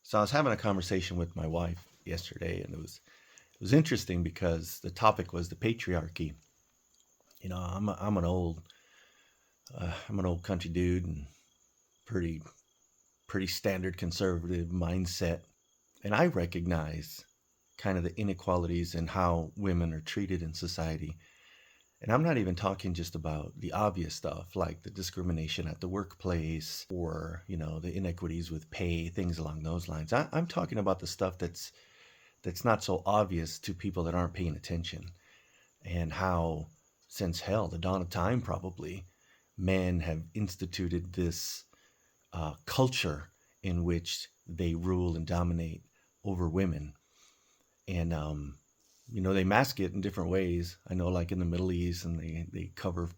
So I was having a conversation with my wife yesterday, and it was interesting because the topic was the patriarchy. I'm an old country dude and pretty standard conservative mindset, and I recognize kind of the inequalities in how women are treated in society. And I'm not even talking just about the obvious stuff like the discrimination at the workplace or, the inequities with pay, things along those lines. I'm talking about the stuff that's not so obvious to people that aren't paying attention, and how, since hell, the dawn of time probably, men have instituted this culture in which they rule and dominate over women. And, they mask it in different ways. I know, like in the Middle East, and they cover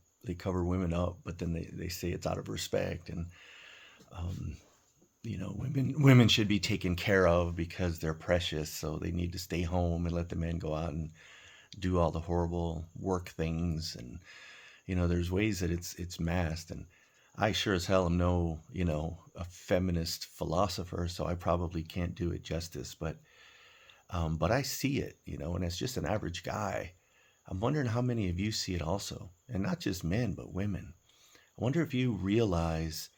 women up, but then they say it's out of respect. And um, women should be taken care of because they're precious, so they need to stay home and let the men go out and do all the horrible work things. And there's ways that it's masked. And I sure as hell am no a feminist philosopher, so I probably can't do it justice. But I see it, and as just an average guy, I'm wondering how many of you see it also, and not just men but women. I wonder if you realize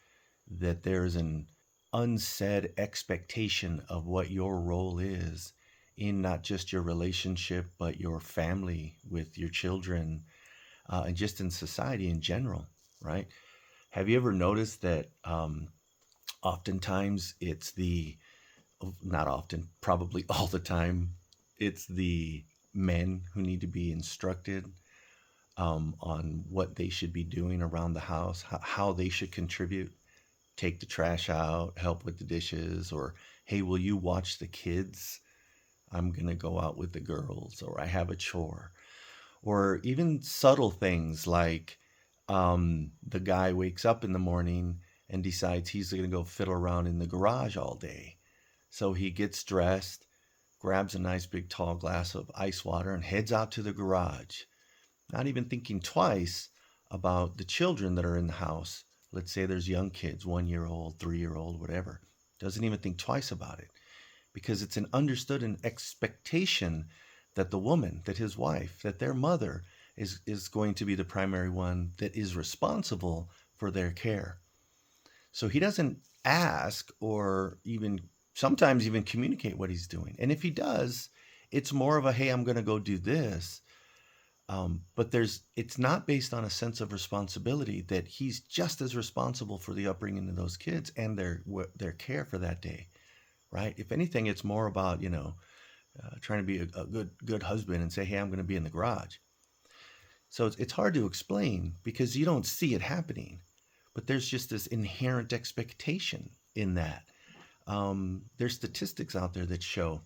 that there's an unsaid expectation of what your role is in not just your relationship, but your family, with your children, and just in society in general, right? Have you ever noticed that oftentimes it's not often, probably all the time, it's the men who need to be instructed on what they should be doing around the house, how they should contribute, take the trash out, help with the dishes, or hey, will you watch the kids? I'm going to go out with the girls, or I have a chore. Or even subtle things like the guy wakes up in the morning and decides he's going to go fiddle around in the garage all day. So he gets dressed, grabs a nice big tall glass of ice water, and heads out to the garage, not even thinking twice about the children that are in the house. Let's say there's young kids, 1 year old, 3 year old, whatever. Doesn't even think twice about it, because it's an understood and expectation that the woman, that his wife, that their mother is going to be the primary one that is responsible for their care. So he doesn't ask or even sometimes even communicate what he's doing. And if he does, it's more of a, hey, I'm going to go do this. But it's not based on a sense of responsibility that he's just as responsible for the upbringing of those kids and their care for that day, right? If anything, it's more about trying to be a good husband and say, hey, I'm going to be in the garage. So it's hard to explain because you don't see it happening, but there's just this inherent expectation in that. There's statistics out there that show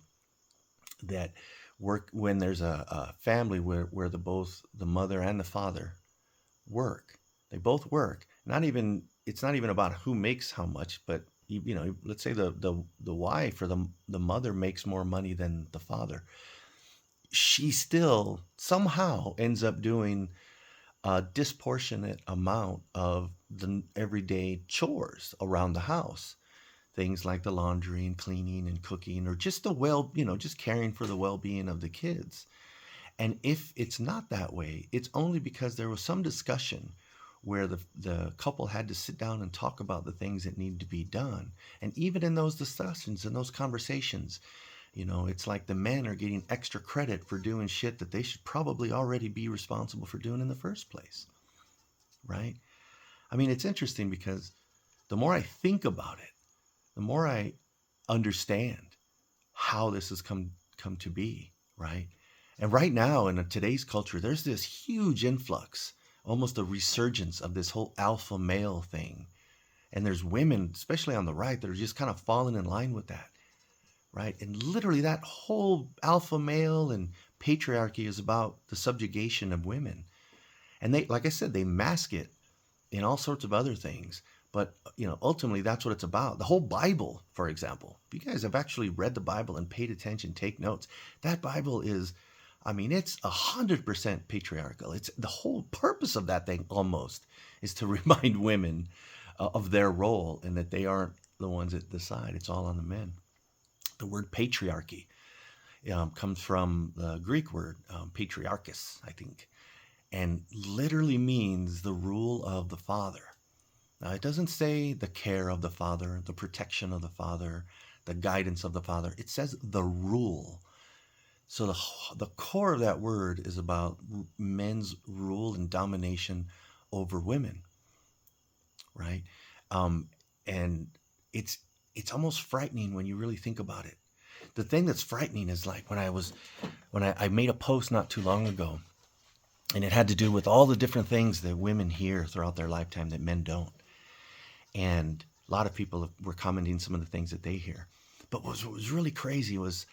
that when there's a family where both the mother and the father work, they both work. It's not even about who makes how much, but let's say the wife or the mother makes more money than the father. She still somehow ends up doing a disproportionate amount of the everyday chores around the house. Things like the laundry and cleaning and cooking, or just just caring for the well-being of the kids. And if it's not that way, it's only because there was some discussion where the couple had to sit down and talk about the things that need to be done. And even in those discussions and those conversations, it's like the men are getting extra credit for doing shit that they should probably already be responsible for doing in the first place, right? I mean, it's interesting because the more I think about it, the more I understand how this has come to be, right? And right now in today's culture, there's this huge influx, almost a resurgence of this whole alpha male thing. And there's women, especially on the right, that are just kind of falling in line with that, right? And literally that whole alpha male and patriarchy is about the subjugation of women. And they, like I said, they mask it in all sorts of other things. But, ultimately that's what it's about. The whole Bible, for example, if you guys have actually read the Bible and paid attention, take notes, that Bible is, it's 100% patriarchal. It's the whole purpose of that thing almost is to remind women of their role and that they aren't the ones that decide. It's all on the men. The word patriarchy comes from the Greek word patriarchus, I think, and literally means the rule of the father. Now, it doesn't say the care of the father, the protection of the father, the guidance of the father. It says the rule. So the core of that word is about men's rule and domination over women, right? And it's almost frightening when you really think about it. The thing that's frightening is like when I made a post not too long ago, and it had to do with all the different things that women hear throughout their lifetime that men don't. And a lot of people were commenting some of the things that they hear. But what was really crazy was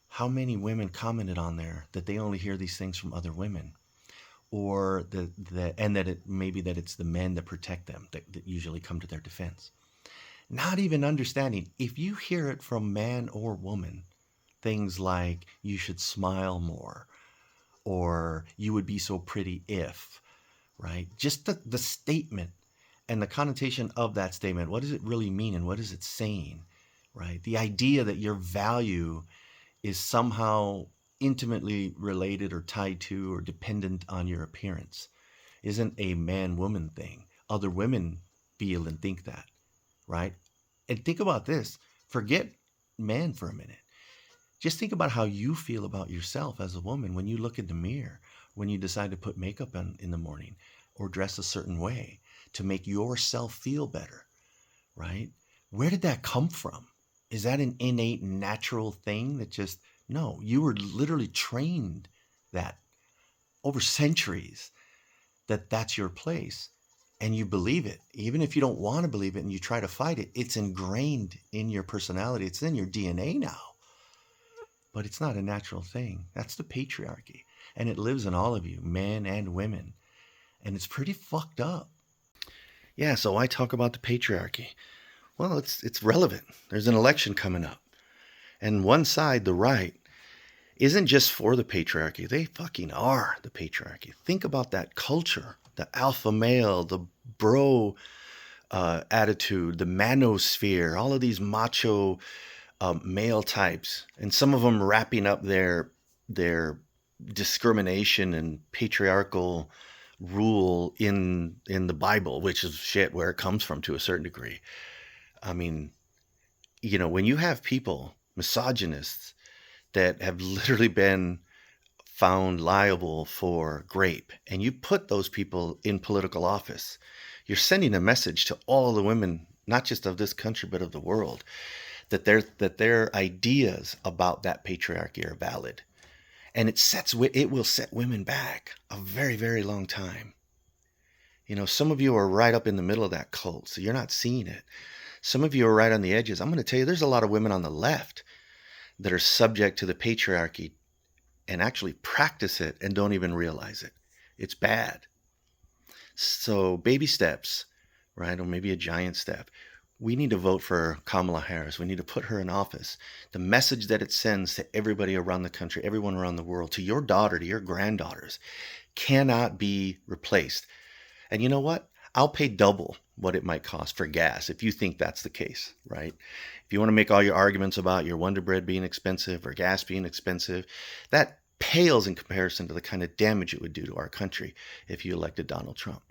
how many women commented on there that they only hear these things from other women, or maybe that it's the men that protect them that usually come to their defense. Not even understanding, if you hear it from man or woman, things like you should smile more, or you would be so pretty if, right? Just the statement and the connotation of that statement. What does it really mean and what is it saying, right? The idea that your value is somehow intimately related or tied to or dependent on your appearance isn't a man-woman thing. Other women feel and think that, right? And think about this. Forget man for a minute. Just think about how you feel about yourself as a woman when you look in the mirror, when you decide to put makeup on in the morning or dress a certain way to make yourself feel better, right? Where did that come from? Is that an innate natural thing that just, no, you were literally trained that over centuries that that's your place, and you believe it. Even if you don't want to believe it and you try to fight it, it's ingrained in your personality. It's in your DNA now. But it's not a natural thing. That's the patriarchy. And it lives in all of you, men and women. And it's pretty fucked up. Yeah, so why talk about the patriarchy? Well, it's relevant. There's an election coming up. And one side, the right, isn't just for the patriarchy. They fucking are the patriarchy. Think about that culture, the alpha male, the bro attitude, the manosphere, all of these macho male types, and some of them wrapping up their discrimination and patriarchal rule in the Bible, which is shit where it comes from to a certain degree. I mean, when you have people, misogynists, that have literally been found liable for rape, and you put those people in political office, you're sending a message to all the women, not just of this country, but of the world, that their ideas about that patriarchy are valid. And it will set women back a very, very long time. Some of you are right up in the middle of that cult, so you're not seeing it. Some of you are right on the edges. I'm going to tell you, there's a lot of women on the left that are subject to the patriarchy and actually practice it and don't even realize it. It's bad. So baby steps, right? Or maybe a giant step. We need to vote for Kamala Harris. We need to put her in office. The message that it sends to everybody around the country, everyone around the world, to your daughter, to your granddaughters, cannot be replaced. And you know what? I'll pay double what it might cost for gas if you think that's the case, right? If you want to make all your arguments about your Wonder Bread being expensive or gas being expensive, that pales in comparison to the kind of damage it would do to our country if you elected Donald Trump.